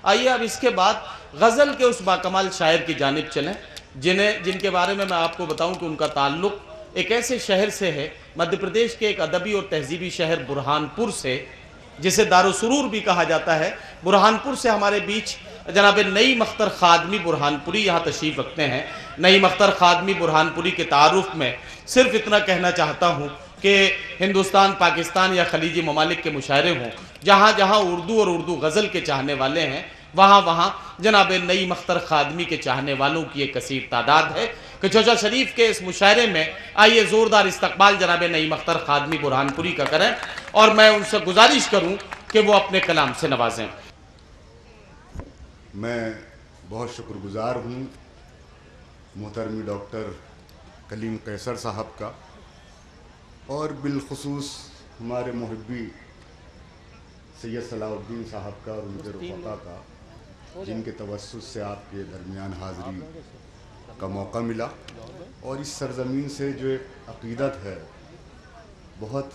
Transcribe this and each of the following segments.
आइए अब इसके बाद गज़ल के उस बाकमाल शायर की जानिब चलें जिनके बारे में मैं आपको बताऊं कि उनका ताल्लुक़ एक ऐसे शहर से है, मध्य प्रदेश के एक अदबी और तहजीबी शहर बुरहानपुर से, जिसे दारुसुरूर भी कहा जाता है। बुरहानपुर से हमारे बीच जनाब नईम अख्तर खादमी बुरहानपुरी यहाँ तशरीफ़ रखते हैं। नईम अख्तर खादमी बुरहानपुरी के तारुफ में सिर्फ इतना कहना चाहता हूँ कि हिंदुस्तान, पाकिस्तान या खलीजी ममालिक के मुशायरे हों, जहाँ जहाँ उर्दू और उर्दू गज़ल के चाहने वाले हैं, वहाँ वहाँ जनाब नईम अख्तर खादमी के चाहने वालों की एक कसीर तादाद है कि चौचा शरीफ के इस मुशायरे में आइए ज़ोरदार इस्तकबाल जनाब नईम अख्तर खादमी बुरहानपुरी का करें और मैं उनसे गुजारिश करूँ कि वो अपने कलाम से नवाजें। मैं बहुत शुक्रगुजार हूँ मोहतरमी डॉक्टर कलीम कैसर साहब का और बिलखुसूस हमारे मुहब्बी सैयद सलाहुद्दीन साहब का और उनके रफ़ाक़ा का, जिनके तवस्सुस से आपके दरमियान हाज़री का मौका मिला और इस सरज़मीन से जो एक अक़ीदत है, बहुत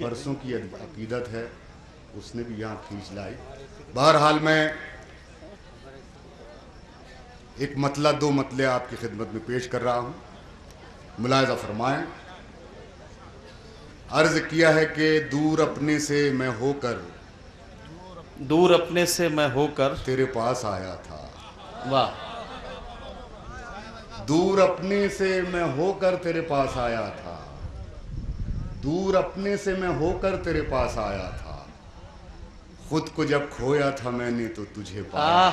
बरसों की अक़ीदत है, उसने भी यहाँ खींच लाई। बहरहाल मैं एक मतला दो मतले आपकी खिदमत में पेश कर रहा हूँ, मुलाहिज़ा फरमाएं। अर्ज़ किया है कि दूर अपने से मैं होकर तेरे पास आया था। वाह। दूर अपने से मैं होकर तेरे पास आया था, दूर अपने से मैं होकर तेरे पास आया था, खुद को जब खोया था मैंने तो तुझे पाया।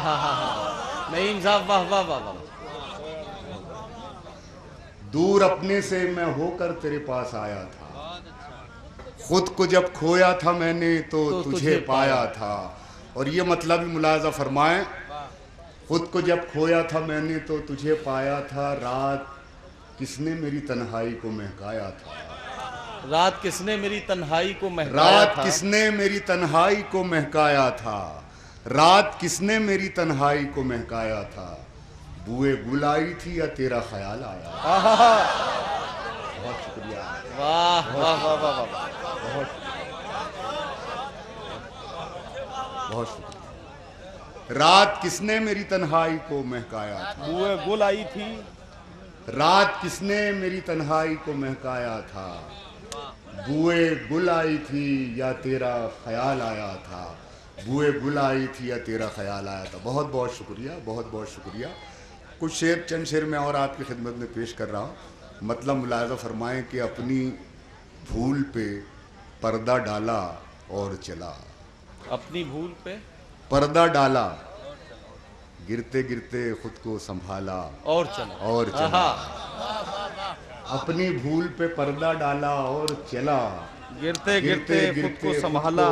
नईम साहब वाह वाह वाह वाह। दूर अपने से मैं होकर तेरे पास आया था, खुद को जब खोया था मैंने तो तुझे पाया था। और ये मतलब भी मुलाहिज़ा फरमाएं, खुद को जब खोया था मैंने तो तुझे पाया था, रात किसने मेरी तन्हाई को महकाया था, रात किसने मेरी तन्हाई को महकाया रात किसने मेरी तन्हाई को महकाया था, रात किसने मेरी तन्हाई को महकाया था, बुए गुल आई थी या तेरा ख्याल आया। बहुत शुक्रिया। वाह वाह वाह वाह वाह। बहुत शुक्रिया। रात किसने मेरी तन्हाई को महकाया था, बुए गुल आई थी, रात किसने मेरी तन्हाई को महकाया था, बुए गुल आई थी या तेरा ख्याल आया था, बुए गुल आई थी या तेरा ख्याल आया था। बहुत बहुत शुक्रिया, बहुत बहुत शुक्रिया। कुछ शेर, चंद शेर मैं और आपकी खिदमत में पेश कर रहा हूँ। मतलब मुलाहिज़ा फरमाएं कि अपनी भूल पे पर्दा डाला और चला, अपनी भूल पे पर्दा डाला, गिरते गिरते खुद को संभाला और चला, अपनी भूल पे पर्दा डाला और चला, गिरते गिरते खुद को संभाला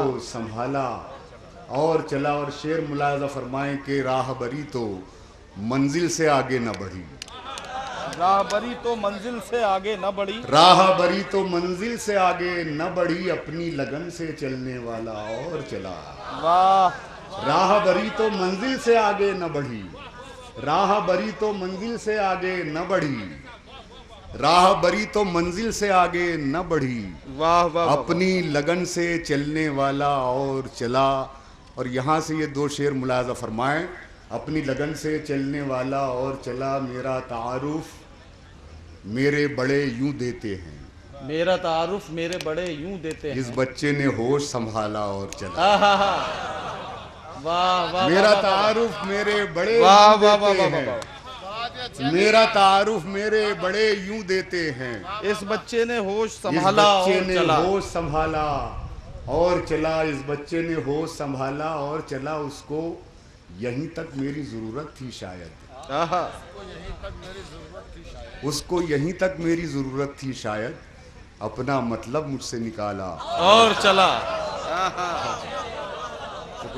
और चला। और शेर मुलाहिज़ा फरमाएं कि राहबरी तो मंजिल से आगे न बढ़ी, राहबरी तो मंजिल से आगे न बढ़ी, राहबरी तो मंजिल से आगे न बढ़ी, अपनी लगन से चलने वाला और चला। वाह। राहबरी तो मंजिल से आगे न बढ़ी, राहबरी तो मंजिल से आगे न बढ़ी, राहबरी तो मंजिल से आगे न बढ़ी, वाह वाह। अपनी लगन से चलने वाला और चला। और यहाँ से ये दो शेर मुलाहिज़ा फरमाएं, अपनी लगन से चलने वाला और चला, मेरा तारुफ मेरे बड़े यूं देते हैं, मेरा तारुफ मेरे बड़े यूं देते हैं, इस बच्चे ने होश संभाला और चला। वाह वाह। मेरा तारुफ मेरे बड़े वाह यूं वाह देते वाह हैं, मेरा तारुफ मेरे बड़े यूं देते हैं, इस बच्चे ने होश इस संभाला बच्चे और ने चला, होश संभाला और चला, इस बच्चे ने होश संभाला और चला, उसको यहीं तक मेरी ज़रूरत थी शायद, उसको यहीं तक मेरी ज़रूरत थी शायद, अपना मतलब मुझसे निकाला और चला।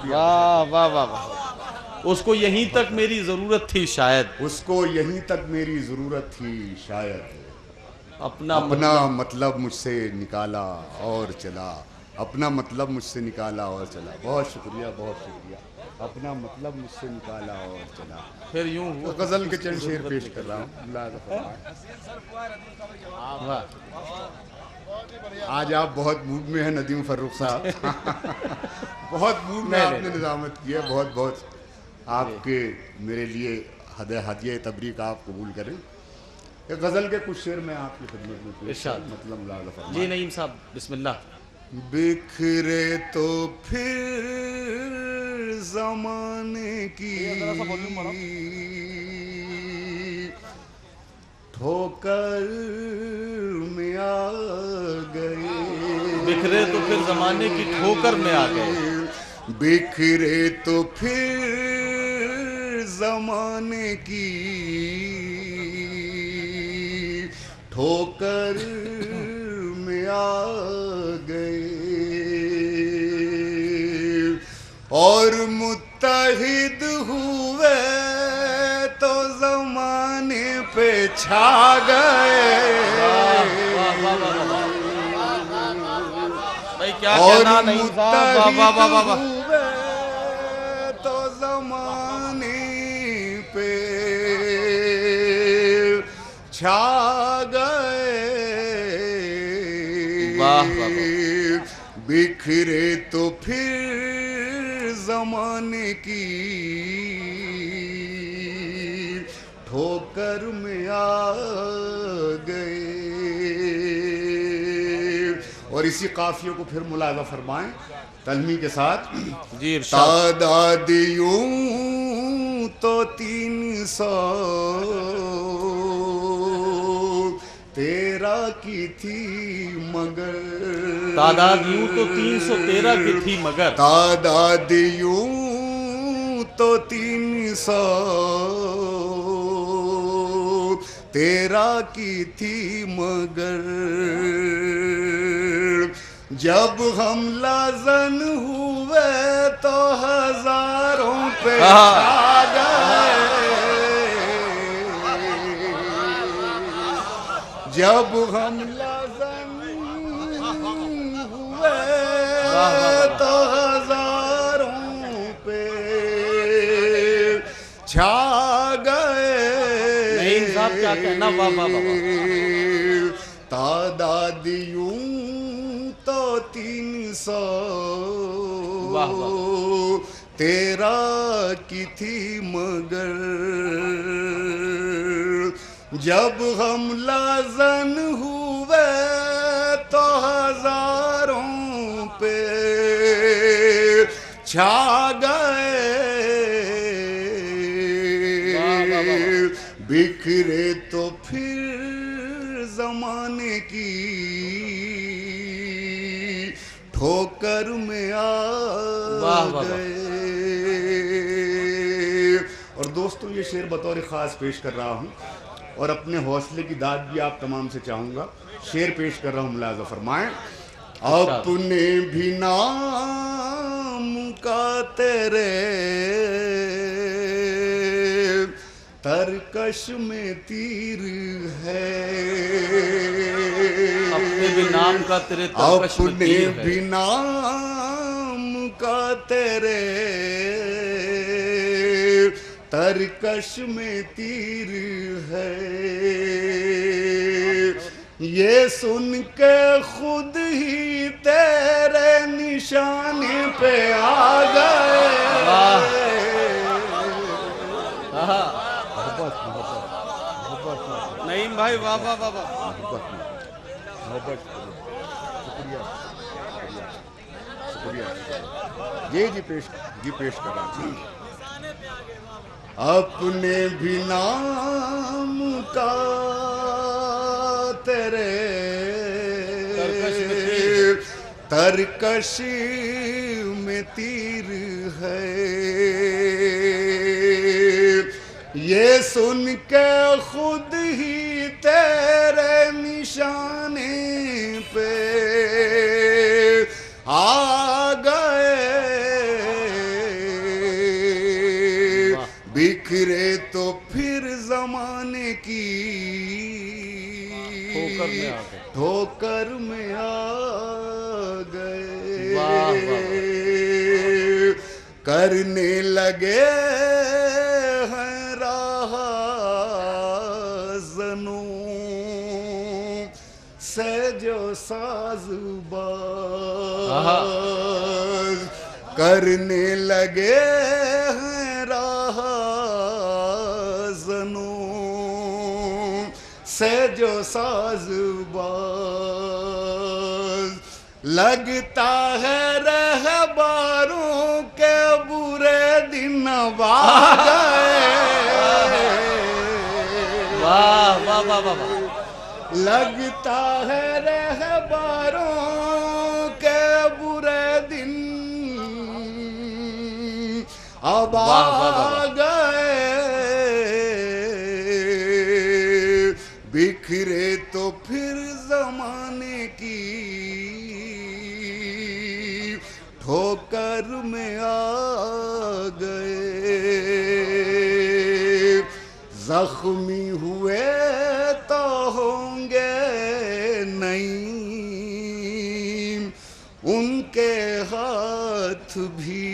वाह वाह वाह वाह। उसको यहीं तक मेरी ज़रूरत थी शायद, उसको यहीं तक मेरी ज़रूरत थी शायद, अपना मतलब मुझसे निकाला और चला, अपना मतलब मुझसे निकाला और चला। बहुत शुक्रिया, बहुत शुक्रिया। अपना मतलब मुझसे निकाला और चला। फिर यूं हुआ। गज़ल के चंद शेर पेश कर रहा हूँ। आज आप बहुत मूड में हैं नदीम फर्रुख साहब। बहुत मूड में आपने निजामत की है। बहुत बहुत आपके मेरे लिए हदिया तबरीक आप कबूल करें। एक गज़ल के कुछ शेर में आपकी खिदमत में पेश इरशाद। करूं, मतलब मुलाज़ा फरमाएं। जी नईम साहब बिस्मिल्लाह। बिखरे तो फिर जमाने की ठोकर में आ गए। बिखरे तो फिर जमाने की ठोकर में आ गए। बिखरे तो फिर जमाने की ठोकर में आ गए और मुत्तहिद हुए तो जमाने पे छा गए। भाई क्या कहना नईम साहब, वाह वाह वाह वाह वाह। हुए तो जमाने पे छा गए। वाह वाह वाह। बिखरे तो फिर जमाने की ठोकर में आ गए। और इसी काफिये को फिर मुलाजा फरमाएं तलमी के साथ। जी इरशाद। तादाद यूं तो 300 तेरा की थी मगर। तादाद यूं तो 313 की थी मगर। तादाद यूं तो 300 तेरा की थी मगर। जब हम लाजन हुए तो हजारों पे छा गए। जब हम लाजन हुए तो हजारों पे छा गए। नईम साहब क्या कहना, वाह वाह वाह। तादाद यूं तो 300 वाह वाह। तेरा की थी मगर। जब हम लाजन हुए तो हजारों पे छा गए। बिखरे तो फिर जमाने की ठोकर में आ गए। और दोस्तों ये शेर बतौर खास पेश कर रहा हूँ और अपने हौसले की दाद भी आप तमाम से चाहूंगा। शेर पेश कर रहा हूँ, मुलाजा फरमाएं। अपने भी नाम का तेरे तरकश में तीर है। अपने भी नाम का तेरे तरकश में तीर है। अपने भी नाम का तेरे तरकश में तीर है। ये सुन के खुद ही तेरे निशाने पे आ गए। नईम भाई वाह वाह वाह वाह। शुक्रिया जी पेश कर रहा हूँ। अपने भी नाम का तेरे तरकश में तीर है। ये सुन के खुद ही तेरे निशाने पे आ गए। बिखरे तो फिर जमाने की ठोकर में आ गए। करने लगे हैं राह जनो से जो साज़बाज़ करने लगे हैं राहज़नों से जो साज़बाज़ लगता है रहबारों के बुरे दिन आ गए। वाह वाह वाह वाह वाह। लगता है रहबारों के बुरे दिन अब आ गए। बिखरे तो फिर जमाने की ठोकर में आ गए। जख्मी हुए तो होंगे नहीं उनके हाथ भी।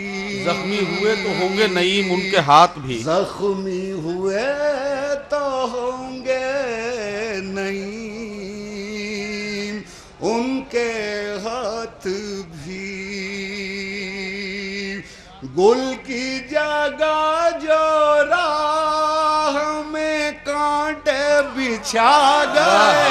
जख्मी हुए तो होंगे नईम उनके हाथ भी। जख्मी हुए तो होंगे नहीं उनके हाथ भी। गुल की जगह जो राह में कांटे बिछा गए।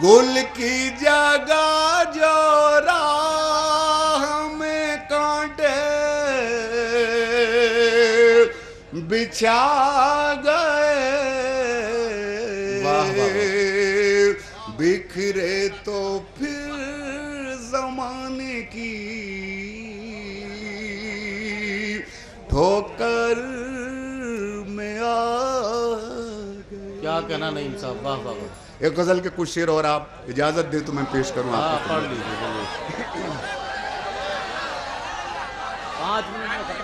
गुल की जगह जो राह में कांटे बिछा गए। बिखरे तो फिर जमाने की ठोकर में आ गए। क्या कहना नईम साहब, वाह वाह वाह। एक गजल के कुछ शेर और आप इजाजत दे तो मैं पेश करूं आपको। पढ़ लीजिए। 5 मिनट में खत्म।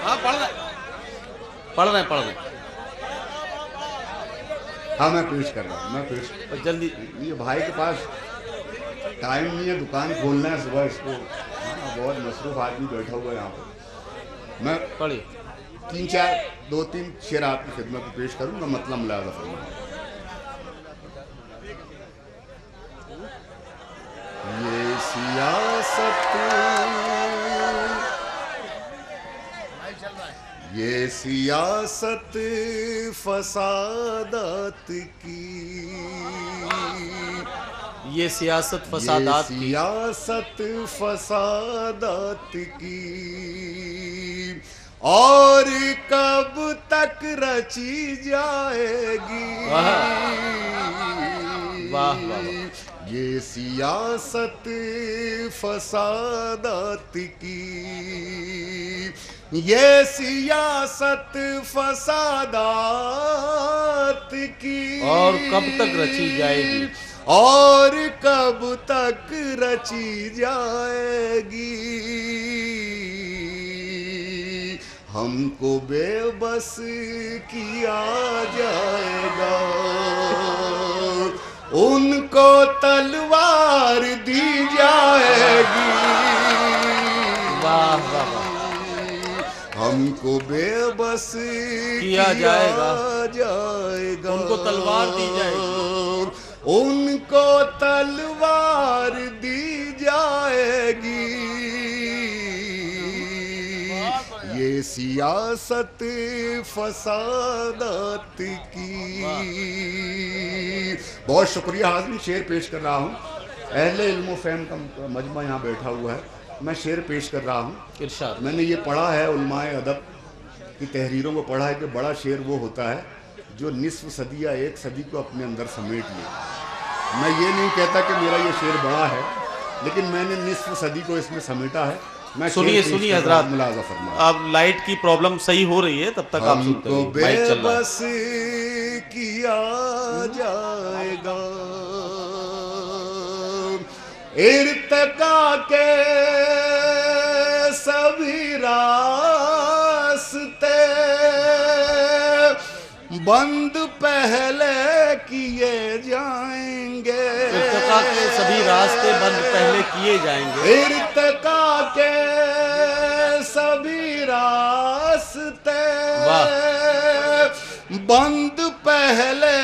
हाँ पढ़ रहे हैं। हाँ मैं पेश कर रहा हूँ, मैं पेश जल्दी। ये भाई के पास टाइम नहीं है, दुकान खोलना है सुबह इसको। हाँ बहुत मसरूफ आदमी बैठा हुआ है यहाँ पर। मैं पढ़िए। 2-3 शेर आपकी खिदमत में पेश करूँगा, मतलब मुलाज़ा फरमाएं। ये सियासत फसादात की। ये सियासत फसादात की। सियासत फसादात की और कब तक रची जाएगी। वाह वाह। ये सियासत फसादात की। ये सियासत फसादात की और कब तक रची जाएगी। और कब तक रची जाएगी। हमको बेबस किया जाएगा, उनको तलवार दी जाएगी। वाह वाह वाह। हमको बेबस किया जाएगा, उनको तलवार दी जाएगी। उनको तलवार दी जाएगी। ये सियासत फसादात की। बहुत शुक्रिया। हाज़िर शेर पेश कर रहा हूँ। अहले इल्म फ़हम का मजमा यहाँ बैठा हुआ है, मैं शेर पेश कर रहा हूँ। इरशाद। मैंने ये पढ़ा है, उलमाए अदब की तहरीरों को पढ़ा है कि बड़ा शेर वो होता है जो निस्फ सदी या 1 सदी को अपने अंदर समेट ले। मैं ये नहीं कहता कि मेरा ये शेर बड़ा है, लेकिन मैंने निस्फ सदी को इसमें समेटा है। मैं सुनिए हजरात, मुलाज़ा फरमाएं। अब लाइट की प्रॉब्लम सही हो रही है, तब तक आप सुनते रहिए। माइक चल रहा है। बेबस किया जाएगा, इर्तिका के सभी रास्ते बंद पहले किए जाएंगे। इर्तिका के सभी रास्ते बंद पहले किए जाएंगे। इर्तिका के बंद पहले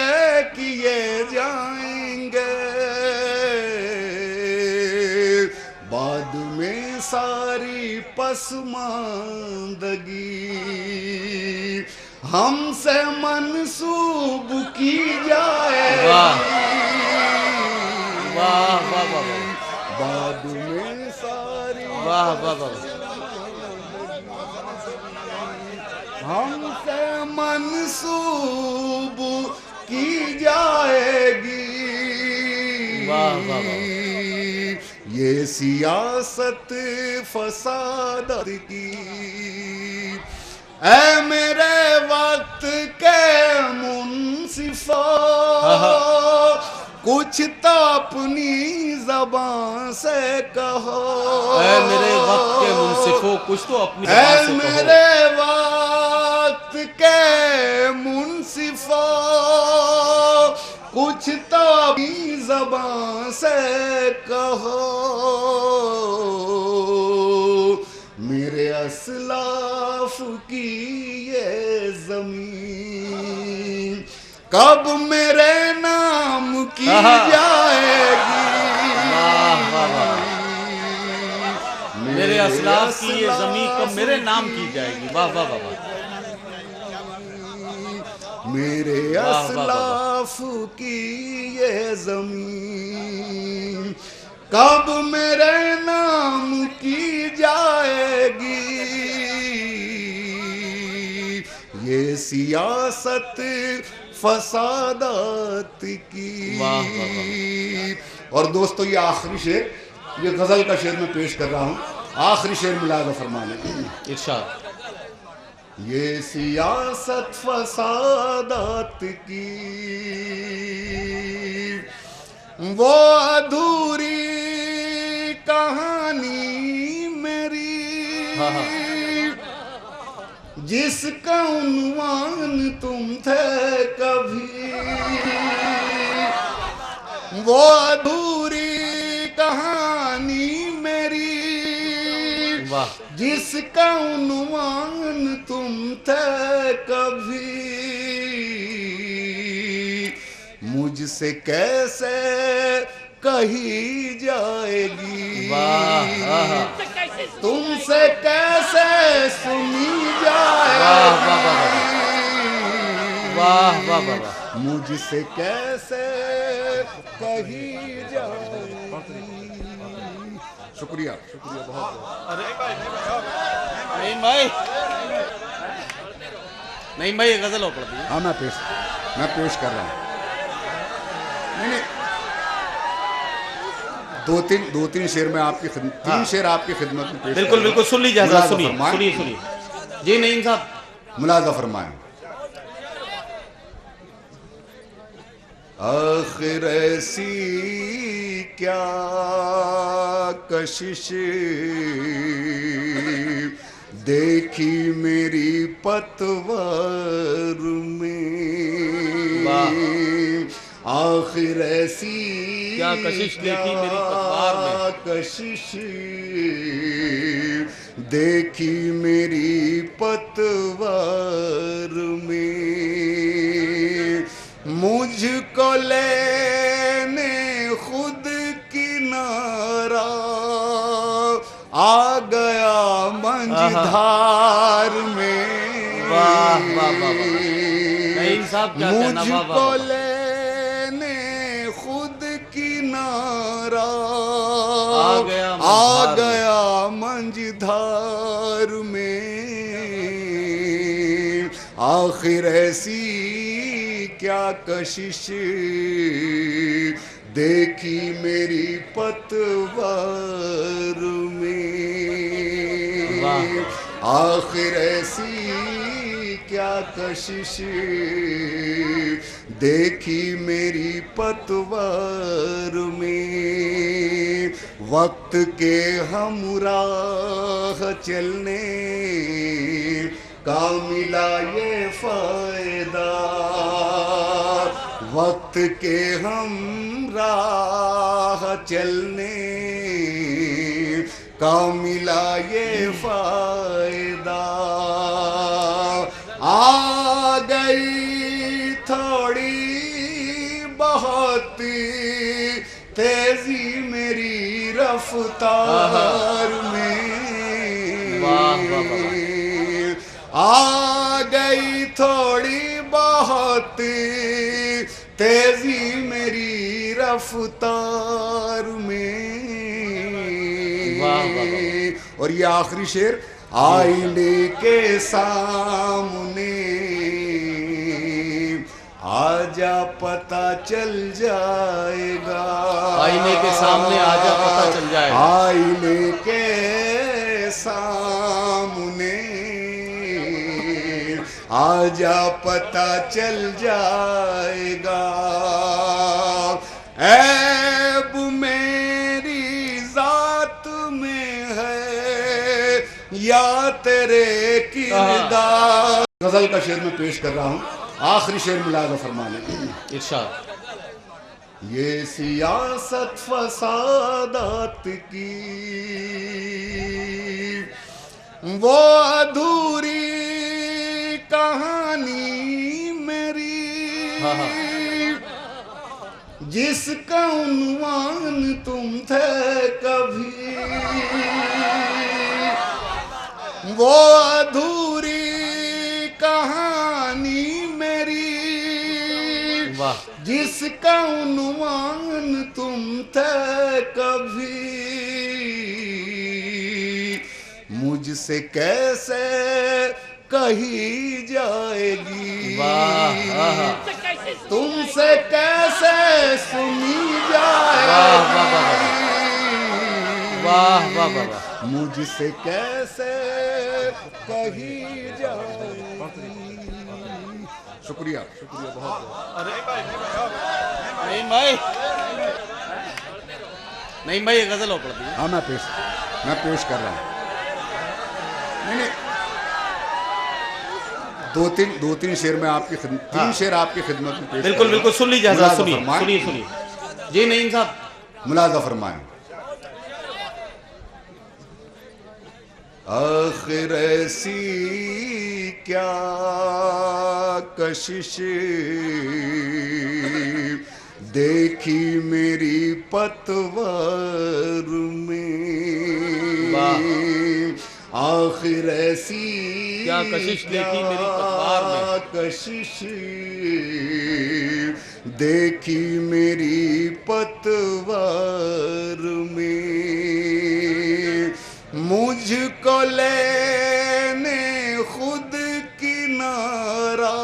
किए जाएंगे, बाद में सारी पसमानदगी हमसे मंसूब की जाएगी। वाह वाह वाह वाह, बाद में सारी वाह वाह वाह, हमसे मंसूब की जाएगी। वाह वाह वाह, ये सियासत फसाद की, ऐ मेरे वक्त के मुंसिफा, कुछ तो अपनी जबान से कहो। ऐ मेरे वक्त के मुंसिफो, कुछ तो अपनी ऐ जबान से कहो। मेरे वक्त के मुंसिफा, कुछ तो अपनी जबान से कहो। मेरे असलाफ की ये जमीन कब मेरे नाम की जाएगी। मेरे असलाफ की ये जमीन कब मेरे नाम की जाएगी। वाह वाह वाह वाह, मेरे असलाफ की ये जमीन कब मेरे नाम की जाएगी। ये सियासत फसादात की। और दोस्तों ये आखिरी शेर, ये गजल का शेर मैं पेश कर रहा हूँ। आखिरी शेर मुलाज़ा फरमाने इरशाद। ये सियासत फसादात की, वो अधूरी कहानी मेरी, जिसका उन्वान तुम थे कभी। वो अधूरी कहानी मेरी, जिसका उन्वान तुम थे कभी। मुझसे कैसे कही जाएगी, तुमसे कैसे सुनी जाएगी। वाह वाह वाह, मुझसे कैसे कही जाएगी। शुक्रिया शुक्रिया बहुत बहुत। अरे नहीं भाई, नहीं भाई, ये गजल हो पड़ती है। हाँ मैं पेश कर रहा हूँ। नहीं दो तीन शेर में आपकी तीन शेर आपकी खिदमत में पेश। बिल्कुल बिल्कुल, सुन लीजिए, सुनिए जी। नहीं साहब, मुलाज़ा फरमाएं। आखिर ऐसी क्या कशिश देखी मेरी पतवार में। आखिर ऐसी क्या कशिश देखी मेरी पतवार में, कशिश देखी मेरी पतवार में। मुझको लेने खुद किनारा आ गया मंझधार में। मुझको लेने खुद किनारा आ गया मंझधार में। आखिर ऐसी क्या कशिश देखी मेरी पतवार में। आखिर ऐसी क्या कशिश देखी मेरी पतवार में। वक्त के हमराह चलने का मिला ये फायदा। वक्त के हम राह चलने का मिला ये फायदा। आ गई बहुत तेजी मेरी रफ्तार में, आ गई थोड़ी बहुत तेजी मेरी रफ्तार में। और ये आखिरी शेर, आईने के सामने आजा पता चल जाएगा, आईने के सामने आजा पता चल जाएगा, आईने के सामने आजा पता चल जाएगा। ऐब मेरी जात में है या तेरे किरदार। गजल का शेर मैं पेश कर रहा हूँ, आखिरी शेर मुलाज़ा फरमाने। इरशाद। ये सियासत फसादात की वो अधूरी कहानी मेरी, जिसका उन्वान तुम थे कभी, वो अधूरी कहानी मेरी, जिसका उन्वान तुम थे कभी, मुझसे कैसे कही जाएगी, तुमसे कैसे सुनी जाएगी, मुझसे कैसे कही जाएगी। शुक्रिया, शुक्रिया बहुत बहुत। अरे नहीं भाई, नहीं भाई, ये गजल हो पड़ती है। हाँ मैं पेश कर रहा हूँ। नहीं, दो तीन शेर में आपकी तीन शेर आपकी खिदमत में पेश। बिल्कुल बिल्कुल, सुन लीजिए हज़रात, सुनिए जी। नहीं साहब, मुलाज़ा फरमाएं। आखिर ऐसी क्या कशिश देखी मेरी पतवार में, आखिर ऐसी क्या कशिश देखी मेरी पतवार में, कशिश देखी मेरी पतवार में, मुझको लेने खुद किनारा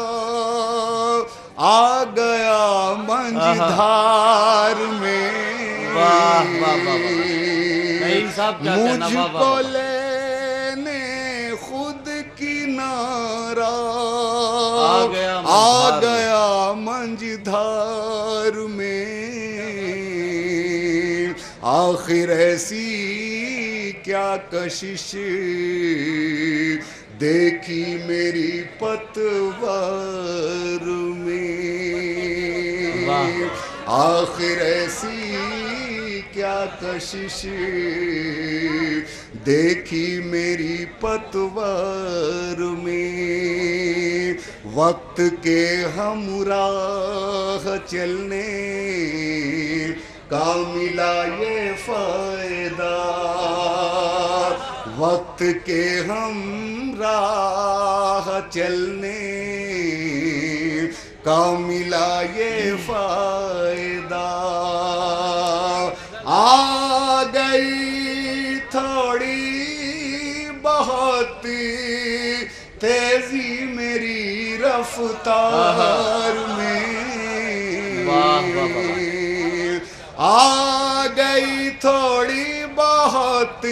आ गया मंझधार में, मुझको लेने खुद किनारा आ गया मंझधार में, आखिर ऐसी क्या कशिश देखी मेरी पतवार में, आखिर ऐसी क्या कशिश देखी मेरी पतवार में, वक्त के हमराह चलने का मिला ये फायदा, वक्त के हम राह चलने का मिला ये फायदा, आ गई थोड़ी बहुत तेजी मेरी रफ्तार में, आ गई थोड़ी बहुत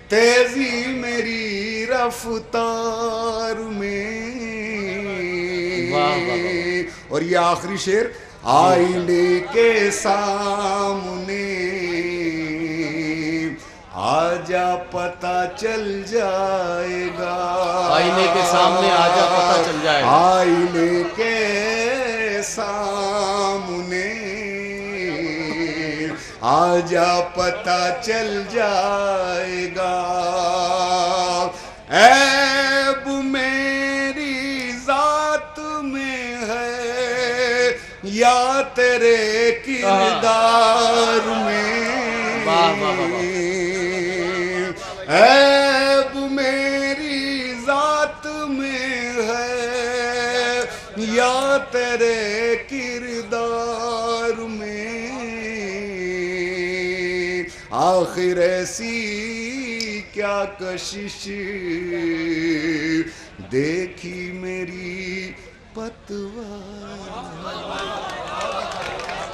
तेजी मेरी रफ्तार में। और ये आखिरी शेर, आईने के सामने आजा पता चल जाएगा, आईने के सामने आजा पता चल जाएगा, आईने के सामने आजा पता चल जाएगा, ऐब मेरी जात में है या तेरे किरदार में वाह वाह वाह। ऐब मेरी जात में है या तेरे किरदार में, आखिर ऐसी क्या कशिश देखी मेरी पतवार।